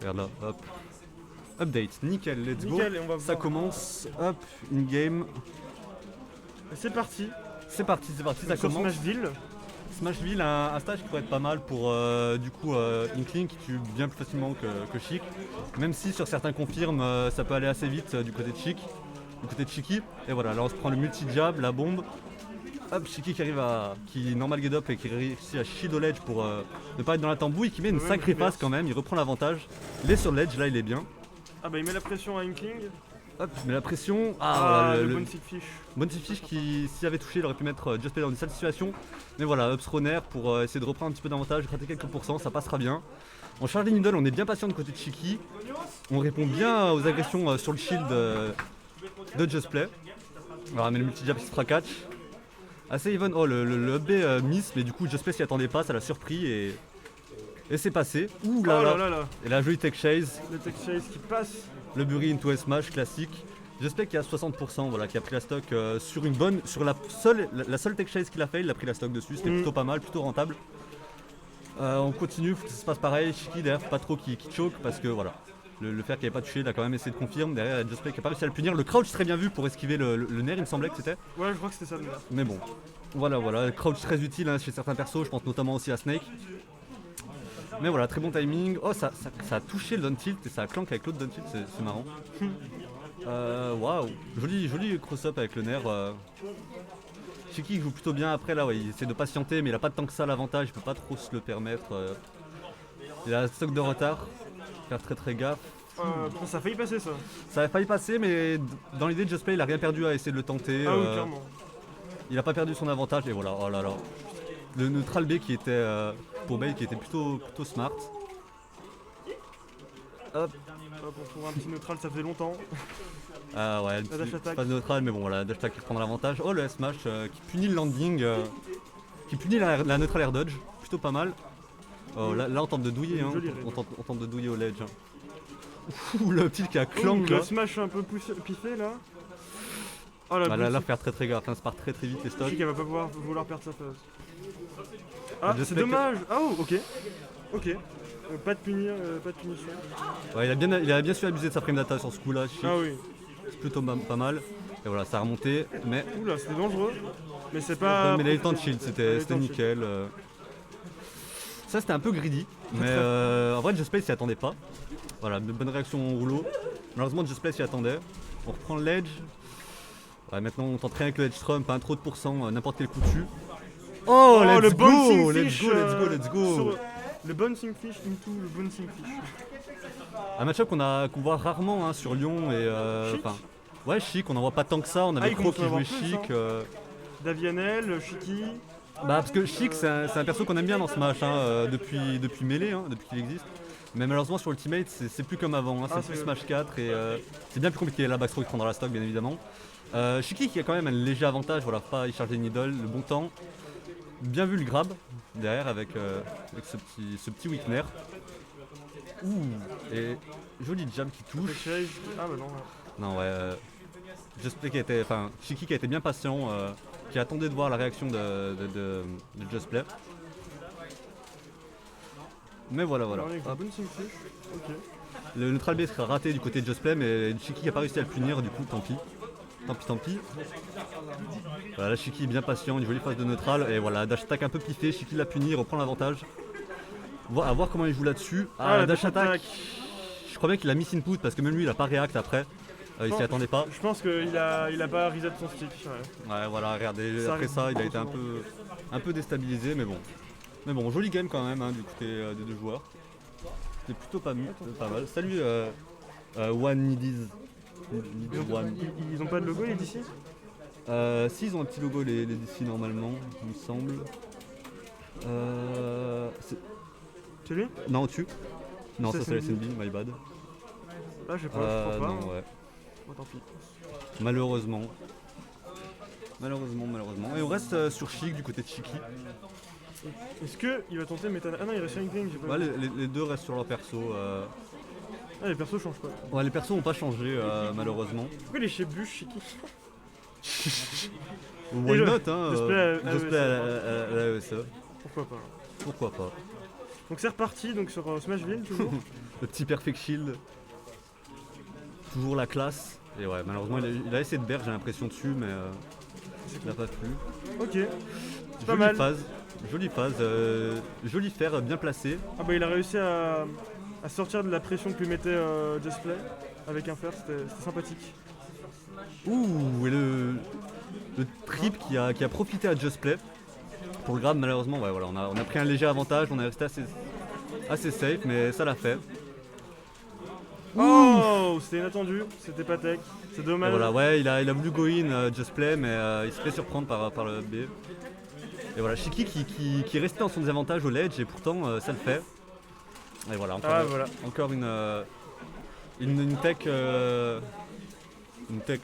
Regarde là, hop. Update, nickel, let's Nickel, go. et on va Ça voir. commence, hop, in-game. C'est parti. C'est parti, ça Sur commence. Smashville. Smashville, un stage qui pourrait être pas mal pour du coup Inkling qui tue bien plus facilement que Chic. Même si sur certains confirmes ça peut aller assez vite du côté de Chic, du côté de Chiki. Et voilà, là on se prend le multi-jab, la bombe. Hop, Chiki qui arrive à. Qui normal get up et qui réussit à shield au ledge pour ne pas être dans la tambouille, qui met une Ouais, sacrée reverse. passe quand même, il reprend l'avantage. Il est sur le ledge, là il est bien. Ah bah il met la pression à Inkling. Hop, mais la pression. Ah, Voilà, le Bouncy Fish. Bouncy Fish qui, s'il avait touché, il aurait pu mettre Just Play dans une sale situation. Mais voilà, Ups Runner pour essayer de reprendre un petit peu d'avantage, gratter quelques pourcents, ça passera bien. On charge les middle, on est bien patient de côté de Chiki. On répond bien aux agressions sur le shield de Just Play. Voilà, mais le multi-jab qui se fera catch. Assez even. Oh, le up B miss, mais du coup, Just Play s'y attendait pas, ça l'a surpris et c'est passé. Ouh là Oh là. là là là. Et la jolie tech chase. Le Tech Chase qui passe. Le Bury into smash classique. J'espère qu'il y a 60%, voilà, qui a pris la stock sur une bonne, sur la seule tech chase qu'il a fait, il a pris la stock dessus, c'était plutôt pas mal, plutôt rentable. On continue, faut que ça se passe pareil, Chiki derrière, faut pas trop qu'il choke parce que voilà, le fer qui avait pas touché, il a quand même essayé de confirmer, derrière Justplay qui a pas réussi à le punir, le crouch très bien vu pour esquiver le nerf il me semblait que c'était, Ouais, je crois que c'était ça le nerf. mais bon, voilà, le crouch très utile hein, chez certains persos, je pense notamment aussi à Snake. Mais voilà, très bon timing. Oh, ça a touché le down tilt et ça a clank avec l'autre down tilt, c'est marrant. Waouh, joli cross-up avec le nerf. Chiki joue plutôt bien après là, ouais, il essaie de patienter, mais il a pas tant que ça l'avantage, il peut pas trop se le permettre. Il a un stock de retard, faire très gaffe. Ça a failli passer ça. Ça a failli passer, mais dans l'idée de Just Play, il a rien perdu à essayer de le tenter. Ah oui, clairement. Il a pas perdu son avantage et voilà, oh là là. Le neutral B qui était pour Bale qui était plutôt smart. Hop. Hop, on trouve un petit neutral, ça fait longtemps. Ah ouais, La dash attack. phase neutrale, mais bon voilà, dash attack qui prendra l'avantage. Oh le S-Smash qui punit le landing, qui punit la neutral air dodge, plutôt pas mal. Oh là on tente de douiller, hein. on tente de douiller au ledge. Ouh le petit qui a clank là. Le smash un peu piffé là. Oh la Bah, là faire très gaffe, hein, ça part très vite les Je stocks. sais qu'elle va pas vouloir perdre sa phase. Ah, Just c'est Play dommage. Ah oh, ok. Ok. Pas de punition. Ouais, il a bien su abuser de sa prime data sur ce coup là, Ah oui. c'est plutôt pas mal. Et voilà, ça a remonté, mais Oula, c'était dangereux. Mais c'est pas. mais il a eu le temps de shield, Il a eu c'était le temps de nickel. Ça c'était un peu greedy, mais en vrai Just Play s'y attendait pas. Voilà, une bonne réaction au rouleau. Malheureusement Just Play s'y attendait. On reprend le ledge. Ouais, maintenant on tente rien avec le ledge trump, pas trop de pourcents, n'importe quel coup dessus. Oh, le let's bouncing go, fish, let's go. sur le bouncing fish into le bouncing fish. Un match-up qu'on voit rarement hein, sur Lyon et Chic. enfin. Ouais, Chic, on en voit pas tant que ça, on avait il Pro commence qui à en jouait avoir plus, Chic. Davianel, Shiki. Bah parce que Chic c'est un perso qu'on aime bien dans ce match hein, depuis Melee, hein, depuis qu'il existe. Mais malheureusement sur Ultimate c'est plus comme avant, hein, c'est plus c'est Smash 4 et c'est bien plus compliqué. Là Backstro il prendra la stock bien évidemment. Shiki qui a quand même un léger avantage, voilà, pas il charge les needles, le bon temps. Bien vu le grab derrière avec ce petit weakner. Ouh, et joli jab qui touche. Ah bah non. Non ouais, Just Play qui a été, enfin Chiki qui a été bien patient, qui attendait de voir la réaction de Just Play. Mais voilà. Alors, avec le bouncing fish. Ok. Le neutral B sera raté du côté de Just Play, mais Chiki n'a pas réussi à le punir, du coup tant pis. Tant pis. Voilà, là Chiki est bien patient, une jolie phase de neutral, et voilà, dash attack un peu piffé, Chiki l'a puni, il reprend l'avantage. À voir comment il joue là-dessus. Ah, la dash attack. Je crois bien qu'il a mis input parce que même lui il a pas react après. Il s'y attendait pas. Je pense qu'il a pas reset son stick. Ouais voilà, regardez, après ça il a été un peu déstabilisé, mais bon. Mais bon, joli game quand même hein, du côté des deux joueurs. C'était plutôt pas mal. Salut One Needies. Ils ont pas de logo les d'ici? Si ils ont un petit logo les DC normalement, il me semble. C'est lui? Non au-dessus. Non C'est ça c'est la SNB. SNB, my bad. Là je crois pas. Non ouais. Oh, tant pis. Malheureusement. Et on reste sur Chic du côté de Chiki. Est-ce que il va tenter Meta... Ah non, il reste sur Inkling, j'ai pas Ouais, vu. les deux restent sur leur perso. Ah, les persos changent pas. Ouais, les persos n'ont pas changé malheureusement. Pourquoi il est chez Bush, Shiki? Why le- not hein Just Play à Just Play à la ESE. Pourquoi pas? Pourquoi pas. Donc c'est reparti donc sur Smashville toujours. Le petit Perfect Shield. Toujours la classe. Et ouais, malheureusement, il a essayé de berge, j'ai l'impression dessus, mais il n'a pas pu. Ok. C'est pas Jolie mal. phase. Jolie phase. Joli fer, bien placé. Ah bah il a réussi à sortir de la pression que lui mettait Just Play avec un fer, c'était sympathique. Ouh, et le trip qui a profité à Just Play. Pour le grab, malheureusement, ouais, voilà, on a pris un léger avantage, on est resté assez safe, mais ça l'a fait. Oh, c'était inattendu, c'était pas tech, c'est Et dommage. voilà, ouais, il a voulu go in Just Play, mais il se fait surprendre par le B. Et voilà, Shiki qui est resté dans son désavantage au ledge, et pourtant ça le fait. Et voilà, encore une tech. Une tech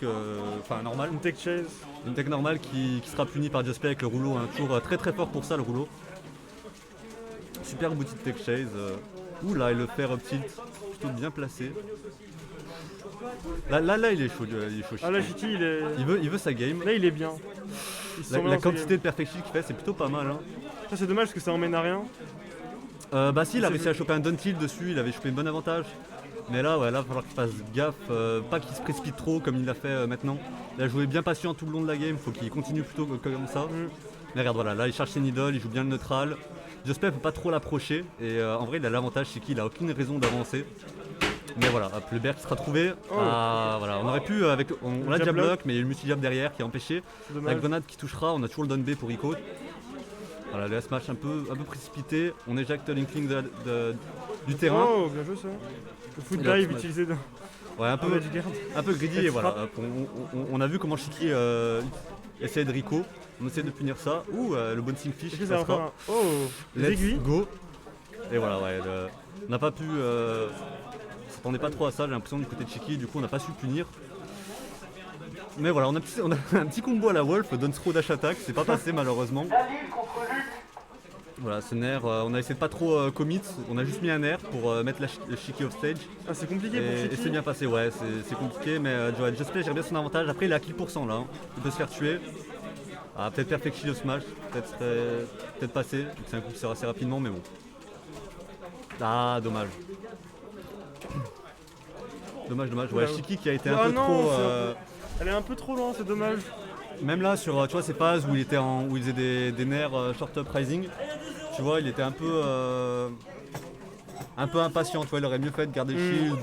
normale. Une tech chase. Une tech normale qui sera punie par Just Play avec le rouleau. Hein. Toujours très très fort pour ça, le rouleau. Super boutique tech chase. Ouh là, et le fer up tilt. Plutôt bien placé. Là il est chaud. Ah là, Shiki, il veut sa game. là, il est bien. Il se sent bien La dans sa quantité game. de perfect shield qu'il fait, c'est plutôt pas mal. Hein. Ça, c'est dommage parce que ça emmène à rien. Bah si, il a C'est réussi à choper un down tilt dessus, il avait chopé un bon avantage. Mais là, ouais, là, il va falloir qu'il fasse gaffe, pas qu'il se précipite trop comme il l'a fait maintenant. Il a joué bien patient tout le long de la game, faut qu'il continue plutôt comme ça. Mais regarde, voilà, là il cherche ses needles, il joue bien le neutral. Just Play peut pas trop l'approcher, et en vrai il a l'avantage, c'est qu'il a aucune raison d'avancer. Mais voilà, hop, le bear qui sera trouvé. Ah, voilà, on aurait pu, on l'a déjà bloqué, mais il y a le multi-jab derrière qui a empêché. La grenade qui touchera, on a toujours le down B pour Rico. Voilà, le S-match un peu précipité, on éjecte l'Inkling du terrain. Oh, bien joué ça. Le foot Regarde, dive ce match. utilisé dans Ouais, un Magic Guard. peu greedy, et voilà. Hop, on a vu comment Shiki essayait de Rico. On essaie de punir ça. Ouh, le bouncing fish Est-ce qui que c'est encore passera. un... Oh, les Let's aiguilles. go. Et voilà, ouais, on n'a pas pu. On s'attendait pas trop à ça, j'ai l'impression du côté de Shiki, du coup on n'a pas su punir. Mais voilà, on a un petit combo à la Wolf, donne throw dash attack, c'est pas passé malheureusement. Voilà, ce nerf, on a essayé de pas trop commit, on a juste mis un nerf pour mettre le Shiki off stage. Ah, c'est compliqué pour Et Shiki. c'est bien passé, ouais, c'est compliqué, mais Just Play gère bien son avantage. Après, il a kill % là, hein. Il peut se faire tuer. Ah, peut-être perfect shield of smash, peut-être passé, c'est un coup qui sort assez rapidement, mais bon. Ah, dommage. Dommage, ouais, Shiki qui a été un peu non, trop. Elle est un peu trop loin, c'est dommage. Même là, sur tu vois, ces phases où il faisait des nerfs short up rising, tu vois, il était un peu impatient, tu vois, il aurait mieux fait de garder le shield.